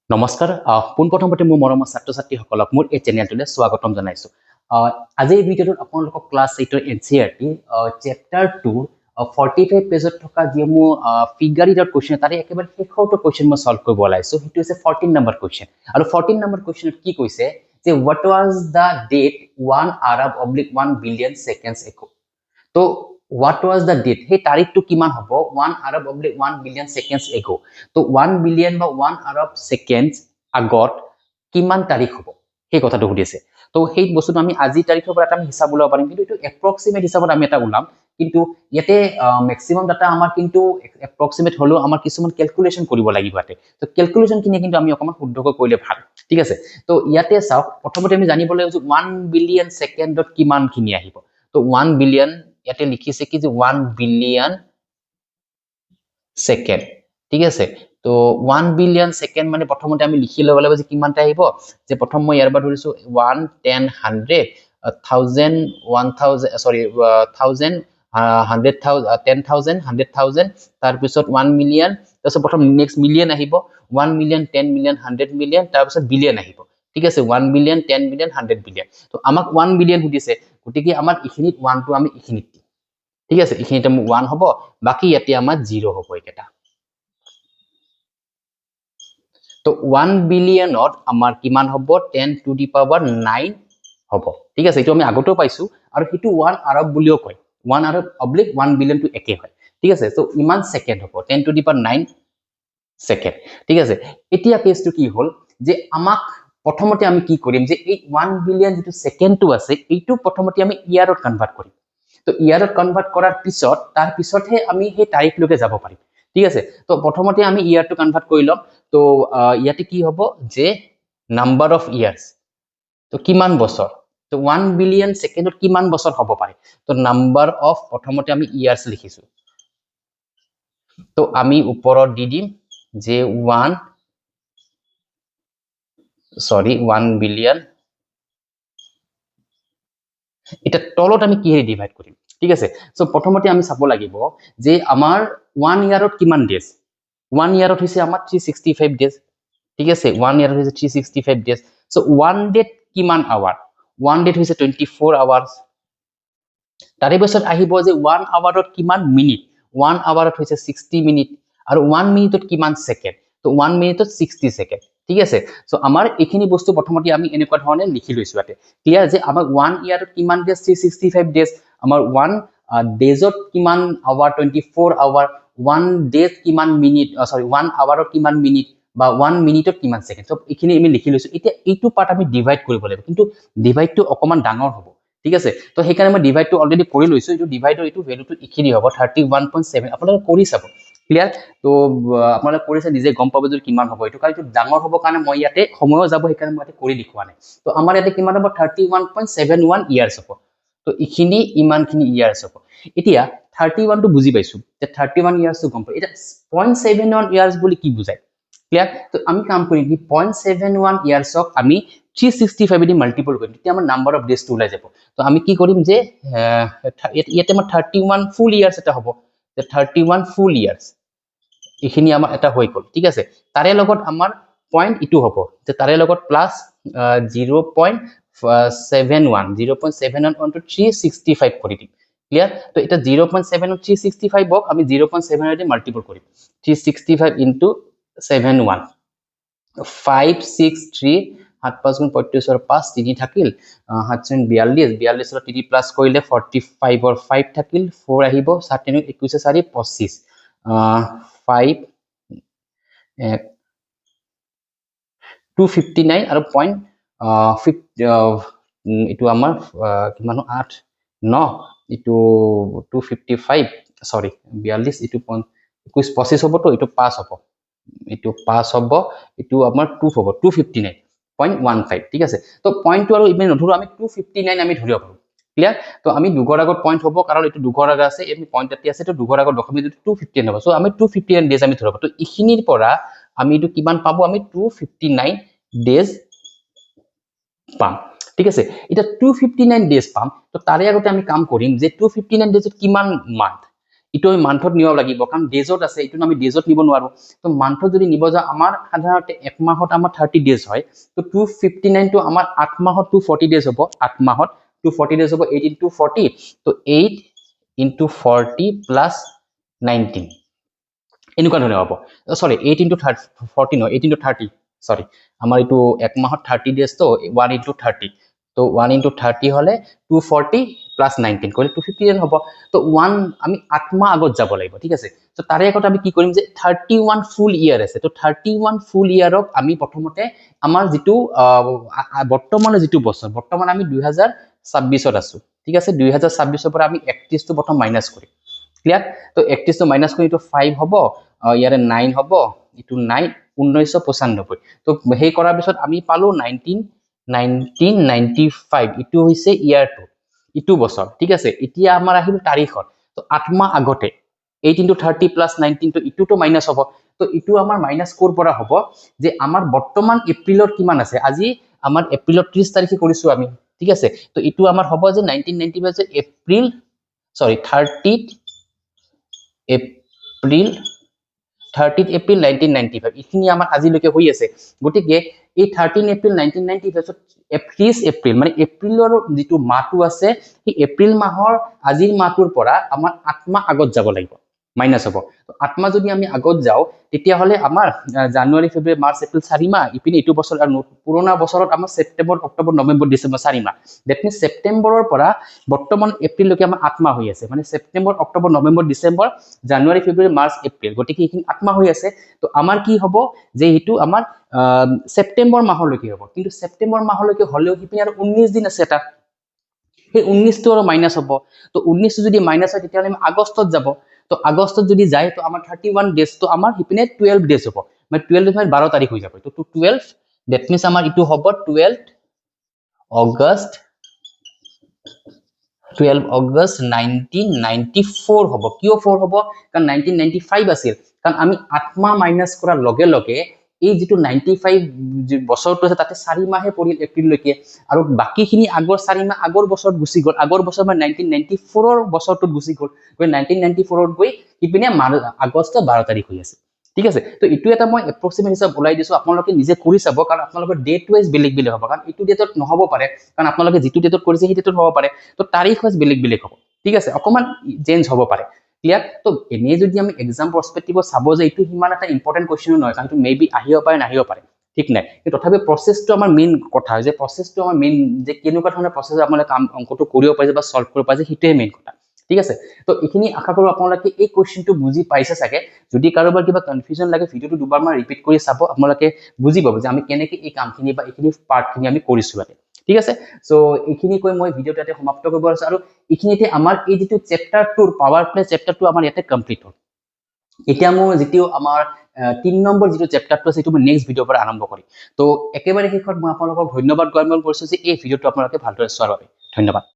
নমস্কাৰ পোনপ্ৰথমতে মোৰ মৰমৰ ছাত্ৰ-ছাত্ৰীসকলক মোৰ এই চেনেলটোলৈ স্বাগতম জনাইছো আজি এই ভিডিঅ'টোত আপোনালোকক ক্লাছ 8 ৰ এনচিইআৰটি চেপ্টাৰ 2 45 পেজত থকা যিসমূহ ফিগাৰ ৰিডাৰ কোৱেশ্চন তাৰে একেবাৰে শেষৰটো কোৱেশ্চন মই সলভ কৰিব ওলাইছো সেইটো হৈছে 14 নম্বৰ কোৱেশ্চন আৰু 14 নম্বৰ কোৱেশ্চনত কি কৈছে যে what was the date 1 Arab / 1 billion seconds ago তো what was the date সেই তাৰিখটো কিমান হ'ব 1 Arab / 1 billion seconds ago তো 1 billion বা 1 Arab seconds আগত কিমান তাৰিখ হ'ব সেই কথাটো সুধিছে তো সেই বস্তুটো আমি আজি তাৰিখৰ পৰা আমি হিসাব উলাব পাৰিম কিন্তু এটো এপ্ৰক্সিমেট হিসাবত আমি এটা উলাম কিন্তু ইয়াতে ম্যাক্সিমাম ডাটা আমাৰ কিন্তু এপ্ৰক্সিমেট হলো আমাৰ কিছুমান ক্যালকুলেশন কৰিব লাগিব ইয়াতে তো ক্যালকুলেশন কিনে কিন্তু আমি অকমান শুদ্ধকৈ কৰিলে ভাল ঠিক আছে তো ইয়াতে চাওক প্ৰথমতে আমি জানিব লাগিব যে 1 বিলিয়ন সেকেন্ডত কিমান খিনি আহিব তো 1 বিলিয়ন ইয়াতে লিখিছে কি যে 1 বিলিয়ন সেকেন্ড ঠিক আছে তো 1 বিলিয়ন সেকেন্ড মানে প্ৰথমতে আমি লিখি লব লাগিব যে কিমানটা আহিব যে প্ৰথম মই ইয়াৰ পৰা ধৰিছো 1 10 100 1000 1000 সৰি 1000 100,000 10,000 100,000 তাৰ পিছত 1 মিলিয়ন তাৰপিছত প্ৰথম নেক্সট মিলিয়ন আহিব 1 মিলিয়ন 10 মিলিয়ন 100 মিলিয়ন তাৰ পিছত বিলিয়ন আহিব ঠিক আছে 1 বিলিয়ন 10 বিলিয়ন 100 বিলিয়ন তো আমাক 1 বিলিয়ন সুধিছে গতিকে আমাৰ ইখিনিত 1 টো আমি ইখিনিত ঠিক আছে ইখিনিতে 1 হ'ব বাকি ইয়াতে আমাৰ 0 হ'ব এটা তো 1 বিলিয়নত আমাৰ কিমান হ'ব 10 টু দি পাৱাৰ 9 হ'ব ঠিক আছে এটো আমি আগতেও পাইছো আৰু হেতু 1 আৰব বুলিও কয় 1 আৰব / 1 বিলিয়ন টু একে হয় ঠিক আছে তো ইমান সেকেন্ড হ'ব 10 টু দি পাৱাৰ 9 সেকেন্ড ঠিক আছে এতিয়া কেছটো কি হ'ল যে আমাক প্ৰথমতে আমি কি কৰিম যে এই 1 বিলিয়ন যেটো সেকেন্ডটো আছে এইটো প্ৰথমতে আমি ইয়াৰত কনভাৰ্ট কৰিম তো ইয়াৰত কনভাৰ্ট কৰাৰ পিছত তাৰ পিছতহে আমি সেই তাৰিখলৈকে যাব পাৰিম ঠিক আছে তো প্ৰথমতে আমি ইয়াৰটো কনভাৰ্ট কৰি লম তো ইয়াতে কি হ'ব যে নাম্বাৰ অফ ইয়াৰ্স তো কিমান বছৰ তো 1 বিলিয়ন সেকেন্ডত কিমান বছৰ হ'ব পাৰে তো নাম্বাৰ অফ প্ৰথমতে আমি ইয়াৰ্স লিখিছো তো আমি ওপৰত দি দিম যে 1 বিলিয়ন এটা তলত আমি কিহে ডিভাইড কৰিম ঠিক আছে সো প্ৰথমতে আমি চাব লাগিব যে আমাৰ 1 ইয়াৰত কিমান ডেজ 1 ইয়াৰত হৈছে আমাৰ 365 ডেজ ঠিক আছে 1 ইয়াৰত হৈছে 365 ডেজ সো 1 ডেট কিমান আৱাৰ 1 ডেট হৈছে 24 আৱাৰ্স তাৰে পিছত আহিব যে 1 আৱাৰত কিমান মিনিট 1 আৱাৰত হৈছে 60 মিনিট আৰু 1 মিনিটত কিমান সেকেন্ড তো 1 মিনিটত 60 সেকেন্ড ঠিক আছে সো আমাৰ এখিনি বস্তু প্ৰথমতে আমি এনেকুৱা ধৰণে লিখি লৈছো ইয়াতে ক্লিয়াৰ যে আমাৰ 1 ইয়াৰত কিমান ডেজ 365 ডেজ আমাৰ 1 ডেজত কিমান আৱাৰ 24 আৱাৰ 1 ডেজ কিমান মিনিট সৰি 1 আৱাৰত কিমান মিনিট বা 1 মিনিটত কিমান সেকেন্ড সব এখিনি আমি লিখি লৈছো এতিয়া এইটো পাৰ্ট আমি ডিভাইড কৰিব লাগিব কিন্তু ডিভাইডটো অকমান ডাঙৰ হ'ব ঠিক আছে তো হেকাৰণে মই ডিভাইডটো অলৰেডি কৰি লৈছো এইটো ডিভাইডৰ এইটো ভ্যালুটো ইখিনি হ'ব 31.7 আপোনালোকে কৰি চাব ক্লিয়াৰ তো আপোনালোকে কৰিছে নিজে গম পাব যে কিমান হ'ব এইটো কাৰণ এইটো ডাঙৰ হ'ব কাৰণে মই ইয়াতে সময়ও যাব হেকাৰণে মই ইয়াতে কৰি লিখোৱা নাই তো আমাৰ ইয়াতে কিমান হ'ব 31.71 ইয়াৰ্স হ'ব তো ইখিনি ইমানখিনি ইয়াৰ্স হ'ব এতিয়া 31 টো বুজি পাইছো যে 31 ইয়াৰ্স টো গম পাই এটা 0.71 ইয়াৰ্স বুলি কি বুজায় ক্লিয়াৰ তো আমি কাম কৰিম কি 0.71 ইয়াৰ্সক আমি 365 দি মাল্টিপল কৰিম তেতিয়া আমাৰ নাম্বাৰ অফ ডেজ টো ওলাই যাব তো আমি কি কৰিম যে ইয়াতে আমাৰ 31 ফুল ইয়াৰ্স এটা হ'ব যে 31 ফুল ইয়াৰ্স এখিনি আমাৰ এটা হৈ গল ঠিক আছে তাৰে লগত আমাৰ পয়েন্ট ইটো হ'ব যে তাৰে লগত প্লাস 0.71 0.71 to 365 কৰি দিম ক্লিয়াৰ তো এটা 0.7 365 হক আমি 0.7 দি মাল্টিপল কৰিম 365 into 71 563 7 5 গুণ 35 5 3 থাকিল 7 42 42 ৰ 3 প্লাস কৰিলে 45 ৰ 5 থাকিল 4 আহিব 7 21 4 25 5 259 আৰু পইণ্ট ইটো আমাৰ কিমান 8 9 ইটো 255 সৰি 42 ইটো 21 25 হ'ব তো ইটো 5 হ'ব ইটো 5 হ'ব ইটো আমাৰ 2 হ'ব 259.15 ঠিক আছে তো পইণ্টটো আৰু ইমান নধৰো আমি 259 আমি ধৰিব পাৰো ক্লিয়াৰ তো আমি দুঘৰ আগত পইণ্ট হ'ব কাৰণ এটো দুঘৰ আগত আছে আমি পইণ্ট এটি আছে তো দুঘৰ আগত দশমিক 259 হ'ব সো আমি 259 ডেজ আমি ধৰিব তো ইখিনিৰ পৰা আমি এটো কিমান পাবো আমি 259 ডেজ পাম ঠিক আছে এটা 259 ডেজ পাম তো তাৰে আগতে আমি কাম কৰিম যে 259 ডেজত কিমান মান্থ ইটো আমি মান্থত নিব লাগিব কাৰণ ডেজত আছে, ইটো আমি ডেজত নিব নোৱাৰো। তো মান্থত যদি নিব যাওঁ আমাৰ সাধাৰণতে এক মাহত আমাৰ 30 ডেজ হয়। তো 259 টো আমাৰ 8 মাহত 240 ডেজ হ'ব, 8 মাহত 240 ডেজ হ'ব, 8 into 40, তো 8 into 40 plus 19 এনেকুৱা ধৰণে হ'ব। সৰি 8 into 40 নহয়, 8 into 30, সৰি আমাৰ এইটো এক মাহত 30 ডেজ, তো 1 into 30, তো 1 into 30 হলে 240 plus 19 কৰিলে 259 হ'ব। তো 1 আমি 8 মাহ আগত যাব লাগিব, ঠিক আছে। তো তাৰে আগত আমি কি কৰিম যে 31 ফুল ইয়াৰ আছে, তো 31 ফুল ইয়াৰক আমি প্ৰথমতে আমাৰ যিটো বৰ্তমানৰ যিটো বছৰ, বৰ্তমান আমি 2026ত আছো, ঠিক আছে। 2026ৰ পৰা আমি 31টো প্ৰথম মাইনাছ কৰিম, ক্লিয়াৰ। তো 31টো মাইনাছ কৰি এইটো 5 হ'ব, ইয়াৰে 9 হ'ব, এইটো 9, 1995। তো সেই কৰাৰ পিছত আমি পালো 1995, ইটো হৈছে ইয়াৰটো, ইটো বছৰ, ঠিক আছে। এতিয়া আমাৰ আহিল তাৰিখত, তো 8 মাহ আগতে 8 into 30 plus 19, তো ইটোতো মাইনাছ হ'ব। তো ইটো আমাৰ মাইনাছ ক'ৰ পৰা হ'ব যে আমাৰ বৰ্তমান এপ্ৰিলত কিমান আছে, আজি আমাৰ এপ্ৰিলত 30 তাৰিখে কৰিছো আমি, ঠিক আছে। তো ইটো আমাৰ হ'ব যে 1995 যে এপ্ৰিল, সৰি 30th এপ্ৰিল 1995, এইখিনি আমাৰ আজিলৈকে হৈ আছে। গতিকে এই 13 এপ্ৰিল 1995 30 এপ্ৰিল মানে এপ্ৰিলৰ যিটো মাহটো আছে, সেই এপ্ৰিল মাহৰ আজিৰ মাহটোৰ পৰা আমাৰ 8 মাহ আগত যাব লাগিব, মাইনাছ হ'ব। তো 8 মাহ যদি আমি আগত যাওঁ তেতিয়াহ'লে আমাৰ জানুৱাৰী ফেব্ৰুৱাৰী মাৰ্চ এপ্ৰিল 4 মাহ, ইপিনে এইটো বছৰ আৰু পুৰণা বছৰত আমাৰ ছেপ্টেম্বৰ অক্টোবৰ নৱেম্বৰ ডিচেম্বৰ 4 মাহ। ডেট মিনছ ছেপ্টেম্বৰৰ পৰা বৰ্তমান এপ্ৰিললৈকে আমাৰ 8 মাহ হৈ আছে, মানে ছেপ্টেম্বৰ অক্টোবৰ নৱেম্বৰ ডিচেম্বৰ জানুৱাৰী ফেব্ৰুৱাৰী মাৰ্চ এপ্ৰিল, গতিকে এইখিনি 8 মাহ হৈ আছে। তো আমাৰ কি হ'ব যে এইটো আমাৰ ছেপ্টেম্বৰ মাহলৈকে হ'ব, কিন্তু ছেপ্টেম্বৰ মাহলৈকে হ'লেও সিপিনে আৰু 19 দিন আছে এটা, সেই 19টো আৰু মাইনাছ হ'ব। তো 19টো যদি মাইনাছ হয় তেতিয়াহ'লে আমি আগষ্টত যাব। তো আগষ্টত যদি যায় তো আমাৰ 31 ডেজ, তো আমাৰ সিপিনে 12 ডেজ হ'ব, মানে 12 মানে 12 তাৰিখ হৈ যাব। তো 12, ডেট মিনছ আমাৰ ইটো হ'ব 12 অগষ্ট 1994 হ'ব। কিয় 4 হ'ব? কাৰণ 1995 আছিল, কাৰণ আমি 8 মাহ মাইনাছ কৰাৰ লগে লগে এই যিটো 95 বছৰটো আছে তাতে 4 মাহে পৰিল এপ্ৰিললৈকে, আৰু বাকীখিনি আগৰ 4 মাহ আগৰ বছৰত গুচি গ'ল, আগৰ বছৰ মানে 1994ৰ বছৰটোত গুচি গ'ল, 1994ত গৈ ইপিনে আগষ্ট 12 তাৰিখ হৈ আছে, ঠিক আছে। তো এইটো এটা মই এপ্ৰক্সিমেট হিচাপ ওলাই দিছো, আপোনালোকে নিজে কৰি চাব, কাৰণ আপোনালোকৰ ডেট ৱাইজ বেলেগ বেলেগ হ'ব, কাৰণ এইটো ডেটত নহ'ব পাৰে, কাৰণ আপোনালোকে যিটো ডেটত কৰিছে সেই ডেটত হ'ব পাৰে। তো তাৰিখ ৱাইজ বেলেগ বেলেগ হ'ব, ঠিক আছে, অকণমান চেঞ্জ হ'ব পাৰে, ক্লিয়াৰ। তো এনেই যদি আমি এক্সাম পাৰ্চপেক্টিভত চাব যে এইটো সিমান এটা ইম্পৰ্টেণ্ট কুৱেশ্যনো নহয়, কাৰণ এইটো মে বি আহিব পাৰে নাহিব পাৰে, ঠিক নাই। কিন্তু তথাপি প্ৰচেছটো আমাৰ মেইন কথা হয়, যে প্ৰচেছটো আমাৰ মেইন, যে কেনেকুৱা ধৰণৰ প্ৰচেছ আপোনালোকে অংকটো কৰিব পাৰিছে বা চল্ভ কৰিব পাৰিছে, সেইটোৱে মেইন কথা, ঠিক আছে। তো এইখিনি আশা কৰোঁ আপোনালোকে এই কুৱেশ্যনটো বুজি পাইছে চাগে। যদি কাৰোবাৰ কিবা কনফিউজন লাগে ভিডিঅ'টো দুবাৰমান ৰিপিট কৰি চাব, আপোনালোকে বুজি পাব যে আমি কেনেকৈ এই কামখিনি বা এইখিনি পাৰ্টখিনি আমি কৰিছোঁ ইয়াতে, ঠিক আছে। চ' এইখিনি কৈ মই ভিডিঅ'টো ইয়াতে সমাপ্ত কৰিব পাৰিছোঁ, আৰু এইখিনিতে আমাৰ এই যিটো চেপ্টাৰ 2 পাৱাৰ প্লে চেপ্টাৰটো আমাৰ ইয়াতে কমপ্লিট হ'ল। এতিয়া মোৰ যিটো আমাৰ 3 নম্বৰ যিটো চেপ্টাৰটো আছে সেইটো মই নেক্সট ভিডিঅ'ৰ পৰা আৰম্ভ কৰিম। তো একেবাৰে শেষত মই আপোনালোকক ধন্যবাদ জ্ঞাপন কৰিছোঁ যে এই ভিডিঅ'টো আপোনালোকে ভালদৰে চোৱাৰ বাবে। ধন্যবাদ।